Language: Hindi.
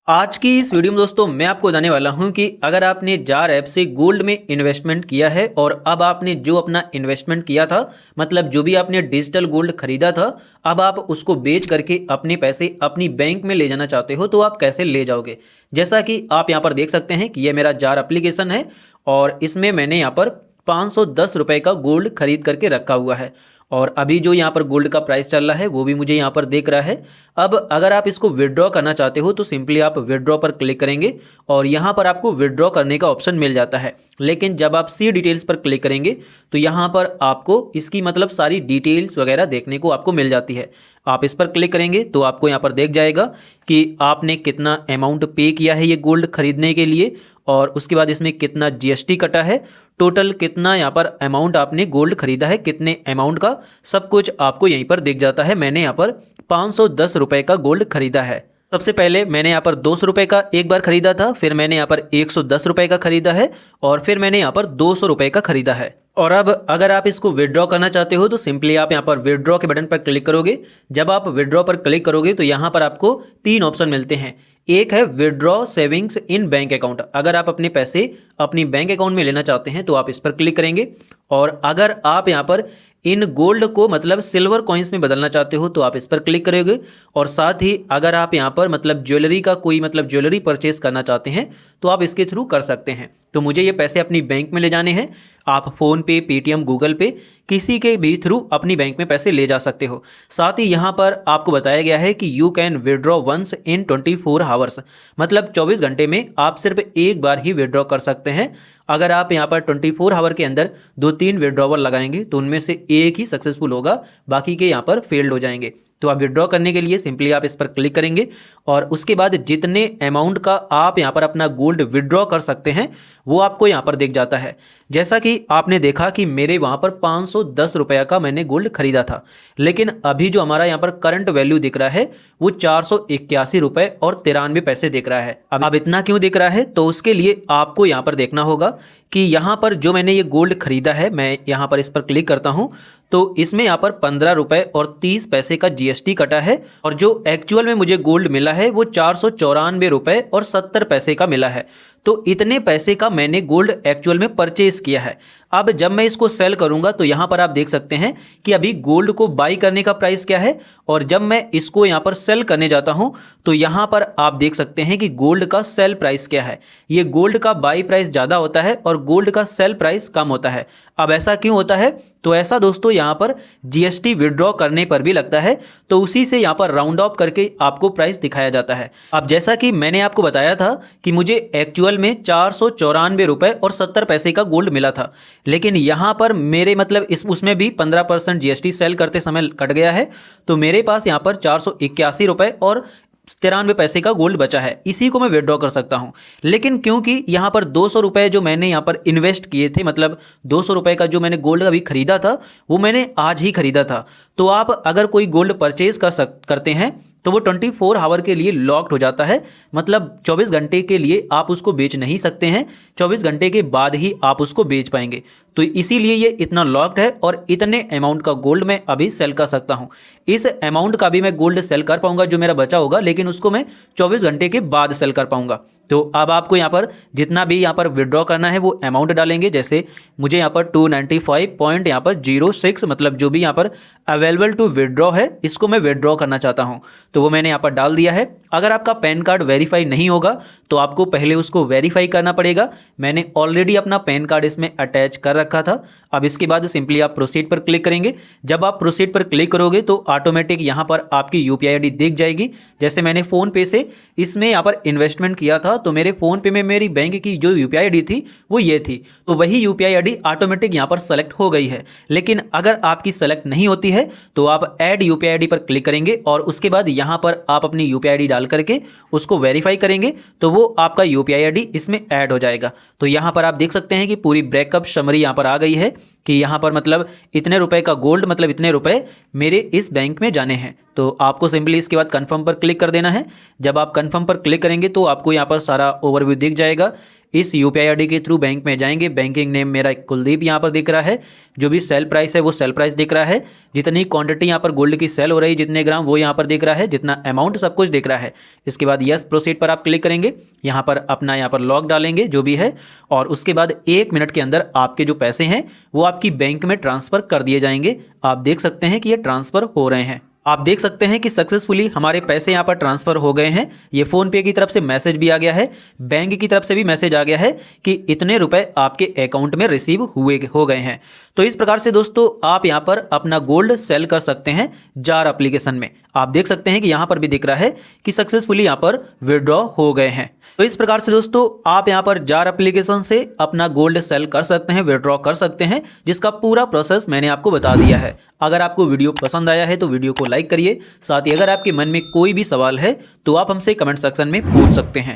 आज की इस वीडियो में दोस्तों मैं आपको बताने वाला हूं कि अगर आपने जार ऐप से गोल्ड में इन्वेस्टमेंट किया है और अब आपने जो अपना इन्वेस्टमेंट किया था मतलब जो भी आपने डिजिटल गोल्ड खरीदा था अब आप उसको बेच करके अपने पैसे अपनी बैंक में ले जाना चाहते हो तो आप कैसे ले जाओगे। जैसा कि आप यहाँ पर देख सकते हैं कि यह मेरा जार एप्लीकेशन है और इसमें मैंने यहाँ पर 510 रुपये का गोल्ड खरीद करके रखा हुआ है और अभी जो यहाँ पर गोल्ड का प्राइस चल रहा है वो भी मुझे यहाँ पर देख रहा है। अब अगर आप इसको विड्रॉ करना चाहते हो तो सिंपली आप विड्रॉ पर क्लिक करेंगे और यहाँ पर आपको विड्रॉ करने का ऑप्शन मिल जाता है। लेकिन जब आप सी डिटेल्स पर क्लिक करेंगे तो यहाँ पर आपको इसकी मतलब सारी डिटेल्स वगैरह देखने को आपको मिल जाती है। आप इस पर क्लिक करेंगे तो आपको यहाँ पर देख जाएगा कि आपने कितना अमाउंट पे किया है ये गोल्ड खरीदने के लिए और उसके बाद इसमें कितना जीएसटी कटा है, टोटल कितना यहाँ पर अमाउंट आपने गोल्ड खरीदा है, कितने अमाउंट का, सब कुछ आपको यहीं पर दिख जाता है। मैंने यहाँ पर 510 रुपये का गोल्ड खरीदा है। सबसे पहले मैंने यहाँ पर 200 रुपये का एक बार खरीदा था, फिर मैंने यहाँ पर 110 रुपये का खरीदा है और फिर मैंने यहाँ पर 200 रुपये का खरीदा है। और अब अगर आप इसको विड्रॉ करना चाहते हो तो सिंपली आप यहाँ पर विड्रॉ के बटन पर क्लिक करोगे। जब आप विड्रॉ पर क्लिक करोगे तो यहाँ पर आपको 3 ऑप्शन मिलते हैं। एक है withdraw savings in bank account, अगर आप अपने पैसे अपनी बैंक अकाउंट में लेना चाहते हैं तो आप इस पर क्लिक करेंगे। और अगर आप यहाँ पर इन गोल्ड को मतलब सिल्वर कॉइन्स में बदलना चाहते हो तो आप इस पर क्लिक करोगे। और साथ ही अगर आप यहाँ पर मतलब ज्वेलरी का कोई मतलब ज्वेलरी परचेस करना चाहते हैं तो आप इसके थ्रू कर सकते हैं। तो मुझे ये पैसे अपनी बैंक में ले जाने हैं। आप फ़ोन पे, पेटीएम, गूगल पे किसी के भी थ्रू अपनी बैंक में पैसे ले जा सकते हो। साथ ही यहाँ पर आपको बताया गया है कि you can withdraw once in 24 hours, मतलब 24 घंटे में आप सिर्फ एक बार ही विड्रॉ कर सकते हैं। अगर आप यहाँ पर 24 आवर के अंदर 2-3 विड्रॉवल लगाएंगे तो उनमें से एक ही सक्सेसफुल होगा, बाकी के यहाँ पर फेल्ड हो जाएंगे। तो आप विड्रॉ करने के लिए सिंपली आप इस पर क्लिक करेंगे और उसके बाद जितने अमाउंट का आप यहाँ पर अपना गोल्ड विड्रॉ कर सकते हैं वो आपको यहाँ पर दिख जाता है। जैसा कि आपने देखा कि मेरे वहाँ पर 510 रुपये का मैंने गोल्ड खरीदा था, लेकिन अभी जो हमारा यहाँ पर करंट वैल्यू दिख रहा है वो 481 रुपये और 93 पैसे दिख रहा है। अब इतना क्यों दिख रहा है तो उसके लिए आपको यहाँ पर देखना होगा कि यहाँ पर जो मैंने ये गोल्ड खरीदा है, मैं यहाँ पर इस पर क्लिक करता हूँ तो इसमें यहाँ पर 15 रुपये और 30 पैसे का जीएसटी कटा है और जो एक्चुअल में मुझे गोल्ड मिला है वो 494 रुपये और 70 पैसे का मिला है। तो इतने पैसे का मैंने गोल्ड एक्चुअल में परचेज किया है। अब जब मैं इसको सेल करूंगा तो यहाँ पर आप देख सकते हैं कि अभी गोल्ड को बाई करने का प्राइस क्या है और जब मैं इसको यहाँ पर सेल करने जाता हूँ तो यहाँ पर आप देख सकते हैं कि गोल्ड का सेल प्राइस क्या है। ये गोल्ड का बाई प्राइस ज़्यादा होता है और गोल्ड का सेल प्राइस कम होता है। अब ऐसा क्यों होता है तो ऐसा दोस्तों यहाँ पर जीएसटी विड्रॉ करने पर भी लगता है, तो उसी से यहाँ पर राउंड ऑफ करके आपको प्राइस दिखाया जाता है। अब जैसा कि मैंने आपको बताया था कि मुझे एक्चुअल में 494 रुपये और 70 पैसे का गोल्ड मिला था, लेकिन यहाँ पर मेरे मतलब उसमें भी 15% जीएसटी सेल करते समय कट गया है, तो मेरे पास यहाँ पर 481 रुपये और 93 पैसे का गोल्ड बचा है। इसी को मैं विड्रॉ कर सकता हूं। लेकिन क्योंकि यहाँ पर 200 रुपये जो मैंने यहाँ पर इन्वेस्ट किए थे, मतलब 200 रुपये का जो मैंने गोल्ड अभी खरीदा था वो मैंने आज ही खरीदा था। तो आप अगर कोई गोल्ड परचेज करते हैं तो वो 24 आवर के लिए लॉक्ड हो जाता है, मतलब 24 घंटे के लिए आप उसको बेच नहीं सकते हैं। 24 घंटे के बाद ही आप उसको बेच पाएंगे। तो इसीलिए ये इतना लॉक्ड है और इतने अमाउंट का गोल्ड मैं अभी सेल कर सकता हूं। इस अमाउंट का भी मैं गोल्ड सेल कर पाऊंगा जो मेरा बचा होगा, लेकिन उसको मैं 24 घंटे के बाद सेल कर पाऊंगा। तो अब आपको यहाँ पर जितना भी यहाँ पर विड्रॉ करना है वो अमाउंट डालेंगे। जैसे मुझे यहाँ पर 295 पॉइंट यहाँ पर 06 मतलब जो भी यहाँ पर अवेलेबल टू विड्रॉ है इसको मैं विड्रॉ करना चाहता हूँ, तो वो मैंने यहाँ पर डाल दिया है। अगर आपका पैन कार्ड वेरीफाई नहीं होगा तो आपको पहले उसको वेरीफाई करना पड़ेगा। मैंने ऑलरेडी अपना पैन कार्ड इसमें अटैच कर रखा था। अब इसके बाद सिंपली आप प्रोसीड पर क्लिक करेंगे। जब आप प्रोसीड पर क्लिक करोगे तो ऑटोमेटिक यहाँ पर आपकी यूपीआई आईडी दिख जाएगी। जैसे मैंने फ़ोन पे से इसमें यहाँ पर इन्वेस्टमेंट किया था तो मेरे फ़ोन पे में मेरी बैंक की जो यूपीआई आईडी थी वो ये थी, तो वही यूपीआई आईडी ऑटोमेटिक यहाँ पर सेलेक्ट हो गई है। लेकिन अगर आपकी सेलेक्ट नहीं होती है तो आप ऐड यूपीआई आईडी पर क्लिक करेंगे और उसके बाद यहाँ पर आप अपनी यूपीआई आईडी डाल करके उसको वेरीफाई करेंगे तो वो आपका यूपीआई आईडी इसमें ऐड हो जाएगा। तो यहाँ पर आप देख सकते हैं कि पूरी ब्रेकअप समरी यहाँ पर आ गई है कि यहाँ पर मतलब इतने रुपए का गोल्ड मतलब इतने रुपए मेरे इस बैंक में जाने हैं। तो आपको सिंपली इसके बाद कंफर्म पर क्लिक कर देना है। जब आप कंफर्म पर क्लिक करेंगे तो आपको यहाँ पर सारा ओवरव्यू दिख जाएगा। इस यूपीआई आईडी के थ्रू बैंक में जाएंगे। बैंकिंग नेम मेरा कुलदीप यहाँ पर दिख रहा है। जो भी सेल प्राइस है वो सेल प्राइस दिख रहा है। जितनी क्वांटिटी यहाँ पर गोल्ड की सेल हो रही है, जितने ग्राम, वो यहाँ पर दिख रहा है। जितना अमाउंट, सब कुछ दिख रहा है। इसके बाद यस प्रोसीड पर आप क्लिक करेंगे। यहाँ पर अपना यहाँ पर लॉक डालेंगे जो भी है, और उसके बाद 1 मिनट के अंदर आपके जो पैसे हैं वो आपकी बैंक में ट्रांसफ़र कर दिए जाएंगे। आप देख सकते हैं कि ये ट्रांसफ़र हो रहे हैं। आप देख सकते हैं कि सक्सेसफुली हमारे पैसे यहाँ पर ट्रांसफ़र हो गए हैं। ये फ़ोनपे की तरफ से मैसेज भी आ गया है, बैंक की तरफ से भी मैसेज आ गया है कि इतने रुपए आपके अकाउंट में रिसीव हो गए हैं। तो इस प्रकार से दोस्तों आप यहाँ पर अपना गोल्ड सेल कर सकते हैं जार एप्लीकेशन में। आप देख सकते हैं कि यहाँ पर भी दिख रहा है कि सक्सेसफुली यहाँ पर विड्रॉ हो गए हैं। तो इस प्रकार से दोस्तों आप यहाँ पर जार एप्लीकेशन से अपना गोल्ड सेल कर सकते हैं, विड्रॉ कर सकते हैं, जिसका पूरा प्रोसेस मैंने आपको बता दिया है। अगर आपको वीडियो पसंद आया है तो वीडियो को लाइक करिए। साथ ही अगर आपके मन में कोई भी सवाल है तो आप हमसे कमेंट सेक्शन में पूछ सकते हैं।